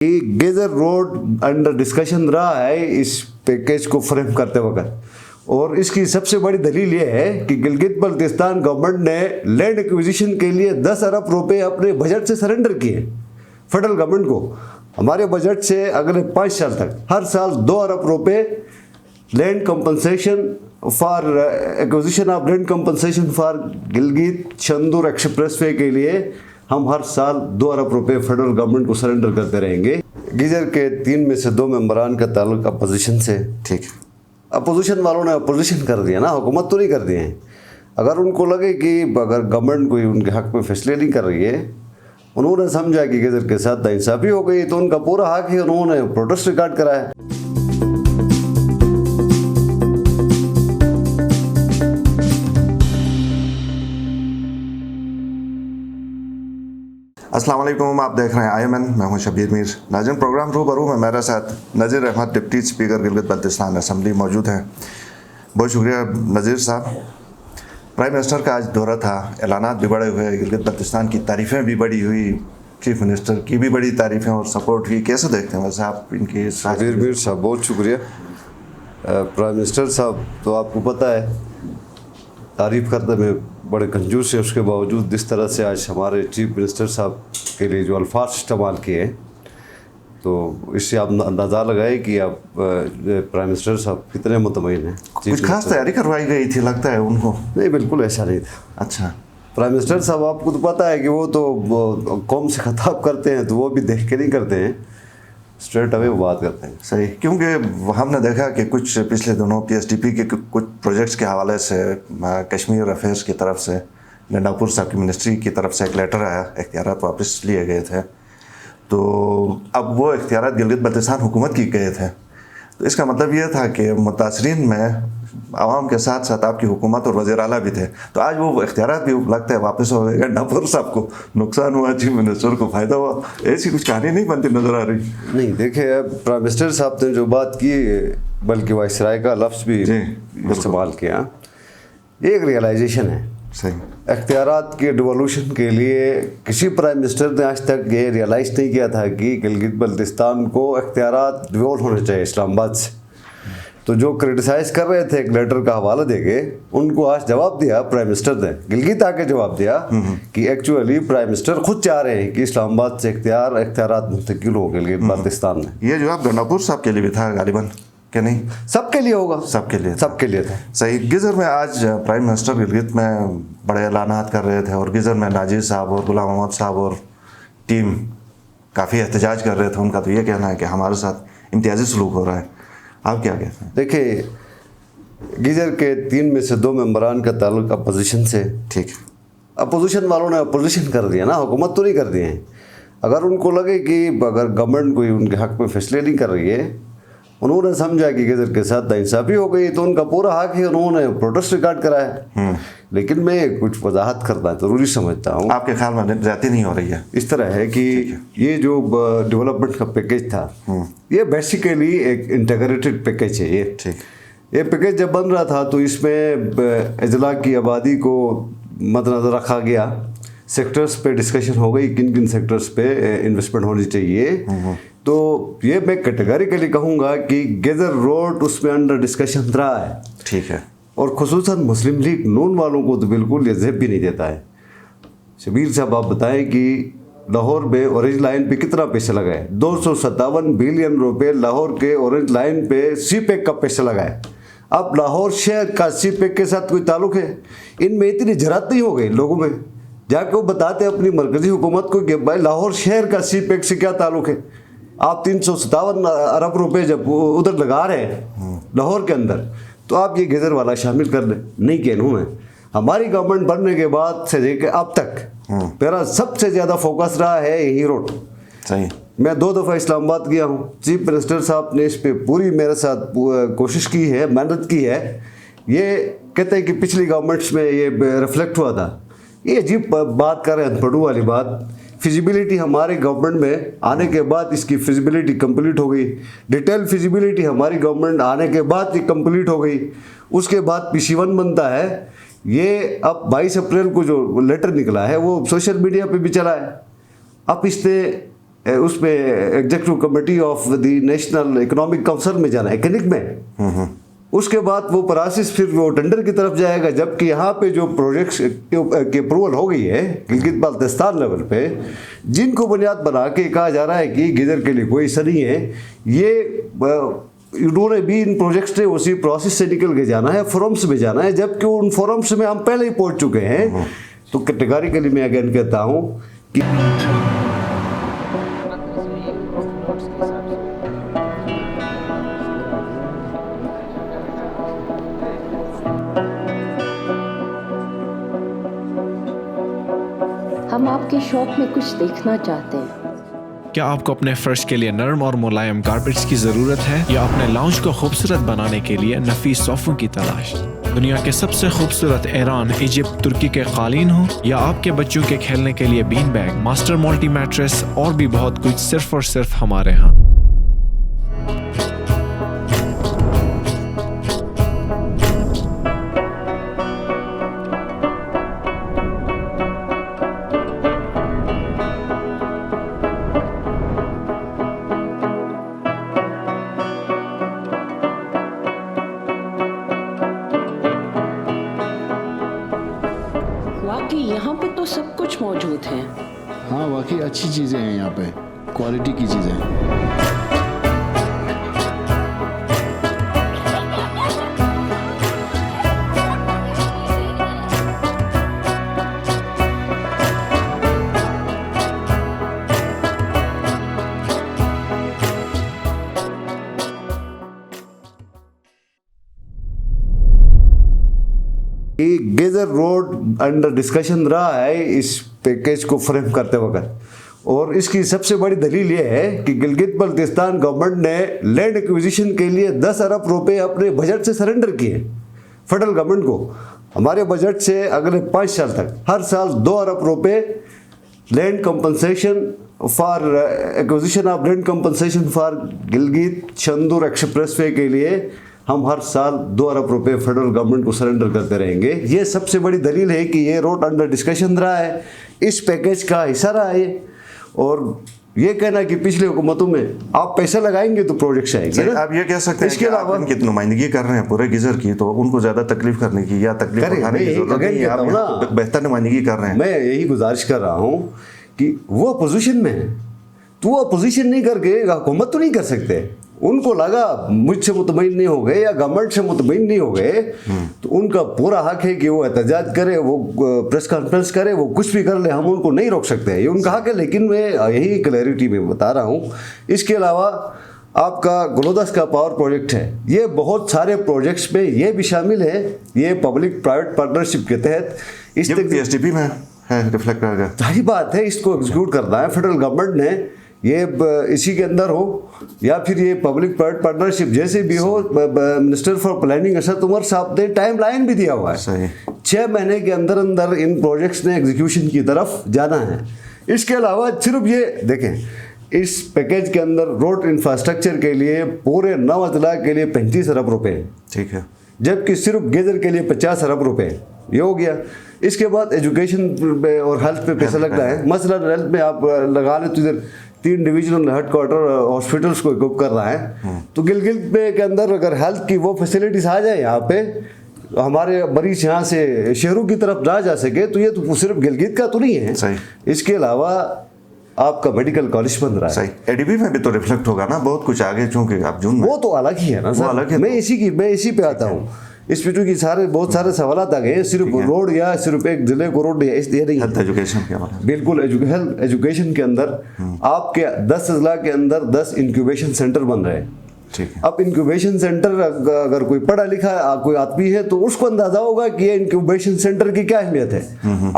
कि गेजर road under discussion रहा है इस पैकेज को फ्रेम करते वक्त, और इसकी सबसे बड़ी दलील ये है कि गिलगित बल्तिस्तान गवर्नमेंट ने लैंड एक्विजिशन के लिए 10 अरब रुपए अपने बजट से सरेंडर किए फेडरल गवर्नमेंट को। हमारे बजट से अगले 5 साल तक हर साल 2 अरब रुपए land compensation for acquisition of land compensation for Gilgit Chandur expressway के लिए हम हर साल 2 अरब रुपए फेडरल गवर्नमेंट को सरेंडर करते रहेंगे। गीजर के 3 में से 2 मेंबरान का ताल्लुक अपोजिशन से। ठीक, अपोजिशन वालों ने अपोजिशन कर दिया ना, हुकूमत तो नहीं कर दिए हैं। अगर उनको लगे कि अगर गवर्नमेंट कोई उनके हक में फैसले नहीं कर रही है, उन्होंने समझा कि गीजर के साथ नाइंसाफ़ी हो गई, तो उनका पूरा हक है, उन्होंने प्रोटेस्ट रिकॉर्ड कराया। अस्सलाम वालेकुम, आप देख रहे हैं IMN, मैं हूं शब्बीर मीर। नाज़रीन, प्रोग्राम रूबरू में मेरे साथ Nazir Ahmad deputy speaker Gilgit Baltistan assembly मौजूद हैं। बहुत शुक्रिया नज़ीर साहब। प्राइम मिनिस्टर का आज दौरा था, ऐलानात भी बड़े हुए, गिलगित बल्तिस्तान की तारीफ़ें भी बड़ी हुई, चीफ मिनिस्टर की भी बड़ी तारीफ़ें और सपोर्ट हुई। कैसे देखते हैं वैसे आप इनकी? शब्बीर मीर साहब बहुत शुक्रिया। प्राइम मिनिस्टर साहब तो आपको पता है तारीफ़ करते में बड़े कंजूस है, उसके बावजूद जिस तरह से आज हमारे चीफ मिनिस्टर साहब के लिए जो अल्फाज इस्तेमाल किए हैं, तो इससे आप अंदाज़ा लगाए कि आप प्राइम मिनिस्टर साहब कितने मुतमईन हैं। कुछ खास तैयारी करवाई गई थी लगता है उनको? नहीं, बिल्कुल ऐसा नहीं था। अच्छा, प्राइम मिनिस्टर साहब आपको तो पता है कि वो तो कौम से खिताब करते हैं, तो वो भी देख के नहीं करते हैं, स्ट्रेट अवे वो बात करते हैं। सही, क्योंकि हमने देखा कि कुछ पिछले दिनों PSDP के कुछ प्रोजेक्ट्स के हवाले से कश्मीर अफेयर्स की तरफ से गंडापुर साहब की मिनिस्ट्री की तरफ से एक लेटर आया, इख्तियारात वापस लिए गए थे। तो अब वो इख्तियारात गिलगित बल्तिस्तान हुकूमत की गए थे, तो इसका मतलब ये था कि मुतासरीन में आवाम के साथ साथ आपकी हुकूमत और वज़ीर आला भी थे। तो आज वो इख्तियारात भी लगता है वापस हो गए। गंडापुर साहब को नुकसान हुआ, चीफ मिनिस्टर को फ़ायदा हुआ, ऐसी कुछ कहानी नहीं बनती नज़र आ रही। नहीं, देखिए प्राइम मिनिस्टर साहब ने जो बात की, बल्कि वाइसराय का लफ्ज़ भी इस्तेमाल किया, ये एक रियलाइजेशन है। सही, इख्तियारात के डिवोल्यूशन के लिए किसी प्राइम मिनिस्टर ने आज तक ये रियलाइज़ नहीं किया था कि गिलगित बल्तिस्तान को इख्तियारात डिवोल्व होने चाहिए इस्लामाबाद से। तो जो क्रिटिसाइज़ कर रहे थे एक लेटर का हवाला देके, उनको आज जवाब दिया प्राइम मिनिस्टर ने, गिलगित आके जवाब दिया कि एक्चुअली प्राइम मिनिस्टर खुद चाह रहे हैं कि इस्लामाबाद से इख्तियारात मुंतकिल हो गिलगित बल्तिस्तान में। ये जवाब गंडापुर साहब के लिए भी था गालिबन, कि नहीं? सबके लिए होगा, सबके लिए, सबके लिए था। सही। गिजर में आज प्राइम मिनिस्टर गिलगित में बड़े ऐलानात कर रहे थे, और गिजर में नाजीर साहब और गुलाम मोहम्मद साहब और टीम काफ़ी एहतजाज कर रहे थे। उनका तो ये कहना है कि हमारे साथ इम्तियाजी सलूक हो रहा है। आप क्या कहते हैं? देखिए, गीजर के 3 में से 2 मेंबरान का ताल्लुक अपोजिशन से। ठीक, अपोजिशन वालों ने अपोजिशन कर दिया ना, हुकूमत तो नहीं कर दिए हैं। अगर उनको लगे कि अगर गवर्नमेंट कोई उनके हक में फैसले नहीं कर रही है, उन्होंने समझा कि गीजर के साथ नाइंसाफ़ी हो गई, तो उनका पूरा हक है, उन्होंने प्रोटेस्ट रिकॉर्ड कराया। लेकिन मैं कुछ वजाहत करना ज़रूरी समझता हूँ। आपके ख्याल में ज़्यादती नहीं हो रही है? इस तरह है कि ये जो डेवलपमेंट का पैकेज था, ये बेसिकली एक इंटीग्रेटेड पैकेज है। ये ठीक, ये पैकेज जब बन रहा था तो इसमें अजला की आबादी को मद्देनज़र रखा गया। सेक्टर्स पे डिस्कशन हो गई, किन किन सेक्टर्स पे इन्वेस्टमेंट होनी चाहिए। तो ये मैं कैटेगरिकली कहूँगा कि गेजर रोड उसमें अंडर डिस्कशन रहा है। ठीक है, और खुसूसन मुस्लिम लीग नून वालों को तो बिल्कुल ये ज़ेब भी नहीं देता है। शबीर साहब आप बताएं कि लाहौर में ऑरेंज लाइन पे कितना पैसा लगा है? 257 बिलियन रुपए लाहौर के ऑरेंज लाइन पे CPEC का पैसा लगा है। अब लाहौर शहर का CPEC के साथ कोई ताल्लुक है? इनमें इतनी जरात नहीं हो गई लोगों में, जाके वो बताते अपनी मरकजी हुकूमत को कि भाई लाहौर शहर का CPEC से क्या ताल्लुक है। आप 357 अरब रुपए जब उधर लगा रहे हैं लाहौर के अंदर, तो आप ये गेजर वाला शामिल कर लें। नहीं कहूँ मैं, हमारी गवर्नमेंट बनने के बाद से लेकर अब तक मेरा सबसे ज़्यादा फोकस रहा है यही रोड। सही, मैं 2 दफ़ा इस्लामाबाद गया हूँ। चीफ मिनिस्टर साहब ने इस पर पूरी मेरे साथ कोशिश की है, मेहनत की है। ये कहते हैं कि पिछली गवर्नमेंट्स में ये रिफ्लेक्ट हुआ था। ये अजीब बात कर रहे हैं, अनपढ़ू वाली बात। फिजिबिलिटी हमारे गवर्नमेंट में आने के बाद इसकी फिजिबिलिटी कंप्लीट हो गई। डिटेल फिजिबिलिटी हमारी गवर्नमेंट आने के बाद ये कंप्लीट हो गई। उसके बाद PC1 बनता है। ये अब 22 अप्रैल को जो लेटर निकला है वो सोशल मीडिया पे भी चला है। अब इसने उस पे executive committee of the national economic council में जाना है, इकनिक में। उसके बाद वो प्रोसेस फिर वो टेंडर की तरफ जाएगा, जबकि यहाँ पे जो प्रोजेक्ट्स की अप्रूवल हो गई है गिलगित बाल्टिस्तान लेवल पे, जिनको बुनियाद बना के कहा जा रहा है कि गीजर के लिए कोई असर नहीं है, ये इन्होंने भी इन प्रोजेक्ट्स ने उसी प्रोसेस से निकल के जाना है, फोरम्स में जाना है, जबकि उन फोरम्स में हम पहले ही पहुंच चुके हैं। तो कैटेगरिकली मैं अगेन कहता हूँ कि हम आपके शॉप में कुछ देखना चाहते हैं। क्या आपको अपने फर्श के लिए नरम और मुलायम कारपेट्स की ज़रूरत है, या अपने लाउंज को खूबसूरत बनाने के लिए नफीस सोफ़ों की तलाश? दुनिया के सबसे खूबसूरत ईरान, इजिप्ट, तुर्की के कालीन हो, या आपके बच्चों के खेलने के लिए bean bag, master multi mattress और भी बहुत कुछ सिर्फ और सिर्फ हमारे यहाँ। वाकई यहाँ पे तो सब कुछ मौजूद है। हाँ वाकई अच्छी चीज़ें हैं यहाँ पे, क्वालिटी की चीज़ें। गेजर रोड अंडर डिस्कशन रहा है इस पैकेज को फ्रेम करते वक्त, और इसकी सबसे बड़ी दलील ये है कि गिलगित बल्तिस्तान गवर्नमेंट ने लैंड एक्विजिशन के लिए 10 अरब रुपए अपने बजट से सरेंडर किए फेडरल गवर्नमेंट को। हमारे बजट से अगले 5 साल तक हर साल 2 अरब रुपए land compensation for acquisition of land compensation for Gilgit Chandur expressway के लिए हम हर साल 2 अरब रुपए फेडरल गवर्नमेंट को सरेंडर करते रहेंगे। ये सबसे बड़ी दलील है कि ये रोड अंडर डिस्कशन रहा है, इस पैकेज का हिस्सा रहा है। और ये कहना कि पिछले हुकूमतों में आप पैसा लगाएंगे तो प्रोजेक्ट्स आएंगे ना? आप ये कह सकते हैं इसके कि अलावा आप इनकी नुमाइंदगी कर रहे हैं पूरे गीजर की, तो उनको ज्यादा तकलीफ करने की या तकलीफ करें, उठाने मैं की यही जरूरत नहीं है। कहता हूं ना। आप बेहतर नुमाइंदगी कर रहे हैं। मैं यही गुजारिश कर रहा हूँ कि वो अपोजिशन में है, तो वो अपोजिशन नहीं करके हुकूमत तो नहीं कर सकते। उनको लगा मुझसे मुतमईन नहीं हो गए या गवर्नमेंट से मुतमईन नहीं हो गए, तो उनका पूरा हक है कि वो एहतजाज करे, वो प्रेस कॉन्फ्रेंस करे, वो कुछ भी कर ले, हम उनको नहीं रोक सकते, ये उनका हक है। लेकिन मैं यही क्लैरिटी में बता रहा हूँ। इसके अलावा आपका ग्लोदस का पावर प्रोजेक्ट है, ये बहुत सारे प्रोजेक्ट्स में ये भी शामिल है। ये पब्लिक प्राइवेट पार्टनरशिप के तहत इस PSDP में है, रिफ्लेक्ट कर गया। सारी बात है, इसको एग्जीक्यूट करना है फेडरल गवर्नमेंट ने। ये इसी के अंदर हो या फिर ये पब्लिक प्राइवेट पार्टनरशिप जैसे भी हो, minister for planning Asad Umar साहब ने टाइम लाइन भी दिया हुआ है। सही। 6 महीने के अंदर अंदर इन प्रोजेक्ट्स ने एग्जीक्यूशन की तरफ जाना है। इसके अलावा सिर्फ ये देखें, इस पैकेज के अंदर रोड इंफ्रास्ट्रक्चर के लिए पूरे 9 अजला के लिए 35 अरब रुपए, ठीक है, जबकि सिर्फ गेजर के लिए 50 अरब रुपए, ये हो गया। इसके बाद एजुकेशन और हेल्थ पे पैसा लगता है। मसलन हेल्थ में आप लगा ले तो इधर 3 डिविजनल हेडक्वार्टर हॉस्पिटल्स को इक्विप कर रहा है, तो गिलगित के अंदर अगर हेल्थ की वो फैसिलिटीज आ जाए यहाँ पे, हमारे मरीज यहाँ से शहरों की तरफ जा सके, तो ये तो सिर्फ गिलगित का तो नहीं है। सही। इसके अलावा आपका मेडिकल कॉलेज बन रहा है। सही। एडीबी में भी तो रिफ्लेक्ट होगा ना बहुत कुछ आगे, चूंकि आप जून में वो तो अलग ही है ना सर, अलग है। मैं इसी पे आता हूँ। इस पे चूंकि बहुत सारे सवाल आ गए, सिर्फ रोड या सिर्फ एक जिले को रोड ये नहीं। हेल्थ एजुकेशन के हमारे बिल्कुल हेल्थ एजुकेशन के अंदर आपके 10 अजला के अंदर 10 इंक्यूबेशन सेंटर बन रहे हैं। ठीक है। अब इंक्यूबेशन सेंटर अगर कोई पढ़ा लिखा कोई आदमी है तो उसको अंदाजा होगा कि ये इंक्यूबेशन सेंटर की क्या अहमियत है।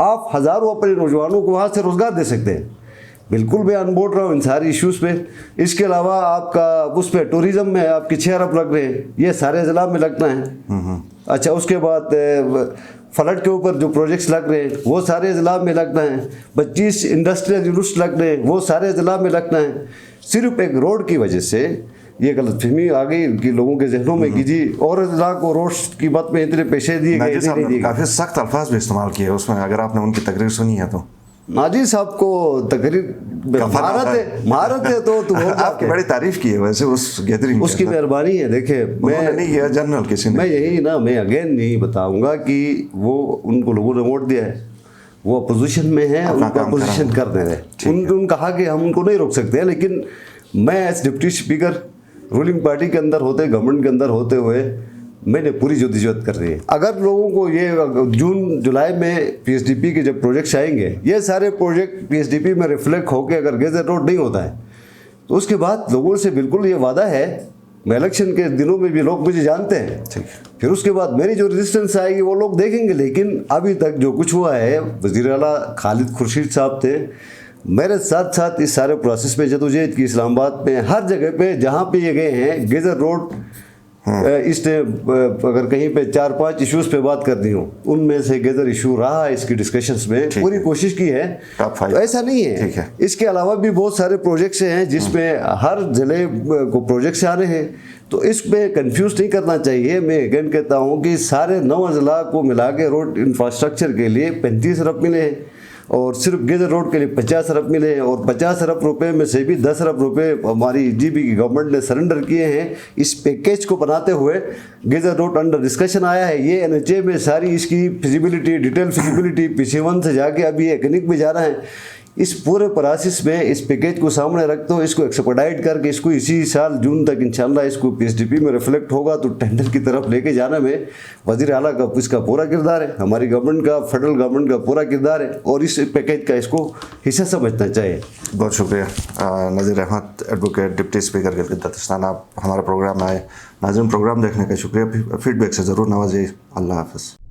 आप हजारों अपने नौजवानों को वहां से रोजगार दे सकते हैं। बिल्कुल मैं अनबोर्ड रहा हूँ इन सारी इश्यूज पे। इसके अलावा आपका उस पर टूरिज्म में आपके 6 अरब लग रहे हैं, ये सारे जिला में लगना है। अच्छा, उसके बाद फ्लड के ऊपर जो प्रोजेक्ट्स लग रहे हैं वो सारे जिला में लगना है। 25 इंडस्ट्रियल यूनिट्स लग रहे हैं, वो सारे जिला में लगना है। सिर्फ एक रोड की वजह से ये गलतफहमी आ गई कि लोगों के जहनों में कि जी और जिला को रोड की बात में इतने पैसे दिए गए। काफी सख्त अल्फाज भी इस्तेमाल किए उसमें, अगर आपने उनकी तकरीर सुनी है तो नाजी साहब को तकरीर महारत है तो आपकी बड़ी तारीफ की है वैसे उस गैदरिंग, उसकी मेहरबानी है। देखिए मैं नहीं किया जनरल किसी ने, मैं यही ना, मैं अगेन नहीं बताऊंगा कि वो उनको लोगों ने वोट दिया है, वो अपोजिशन में है, उनको अपोजिशन कर दे रहे, उन कहा कि हम उनको नहीं रोक सकते, लेकिन मैं as deputy speaker ruling party के अंदर होते, गवर्नमेंट के अंदर होते हुए मैंने पूरी जद्दोजहद कर रही है। अगर लोगों को ये जून जुलाई में पीएसडीपी के जब प्रोजेक्ट्स आएंगे, ये सारे प्रोजेक्ट पीएसडीपी में रिफ्लेक्ट होकर अगर गेजर रोड नहीं होता है तो उसके बाद लोगों से बिल्कुल ये वादा है, मैं इलेक्शन के दिनों में भी लोग मुझे जानते हैं, ठीक, फिर उसके बाद मेरी जो रेजिस्टेंस आएगी वो लोग देखेंगे। लेकिन अभी तक जो कुछ हुआ है, वज़ीर आला खालिद खुर्शीद साहब थे मेरे साथ साथ इस सारे प्रोसेस में जदोजहद की, इस्लामाबाद में हर जगह पे जहाँ पे ये गए हैं गेजर रोड, इसने अगर कहीं पे 4-5 इश्यूज पे बात करनी हो, उनमें से गेजर इशू रहा है। इसकी डिस्कशंस में पूरी कोशिश की है, तो ऐसा नहीं है। इसके अलावा भी बहुत सारे प्रोजेक्ट्स हैं जिसमें हर जिले को प्रोजेक्ट्स आ रहे हैं, तो इसमें कंफ्यूज नहीं करना चाहिए। मैं अगेन कहता हूँ कि सारे 9 अजला को मिला के रोड इंफ्रास्ट्रक्चर के लिए 35 अरब मिले हैं और सिर्फ गेजर रोड के लिए 50 अरब मिले हैं, और 50 अरब रुपए में से भी 10 अरब रुपए हमारी जीबी की गवर्नमेंट ने सरेंडर किए हैं। इस पैकेज को बनाते हुए गेजर रोड अंडर डिस्कशन आया है। ये एनएचए में सारी इसकी फिजिबिलिटी, डिटेल फिजिबिलिटी PC1 से जाके अभी एकनिक में जा रहा है। इस पूरे प्रोसेस में इस पैकेज को सामने रखते हो, इसको एक्सपर्टाइट करके इसको इसी साल जून तक इंशाल्लाह इसको पीएसडीपी में रिफ्लेक्ट होगा, तो टेंडर की तरफ लेके जाने में वज़ीर आला का इसका पूरा किरदार है, हमारी गवर्नमेंट का, फेडरल गवर्नमेंट का पूरा किरदार है, और इस पैकेज का इसको हिस्सा समझना चाहिए। बहुत शुक्रिया नज़ीर Ahmad, advocate, deputy speaker Gilgit-Baltistan, आप हमारे प्रोग्राम में आए। नाज़रीन, प्रोग्राम देखने का शुक्रिया, फीडबैक से ज़रूर नवाजिए। अल्लाह हाफ़िज़।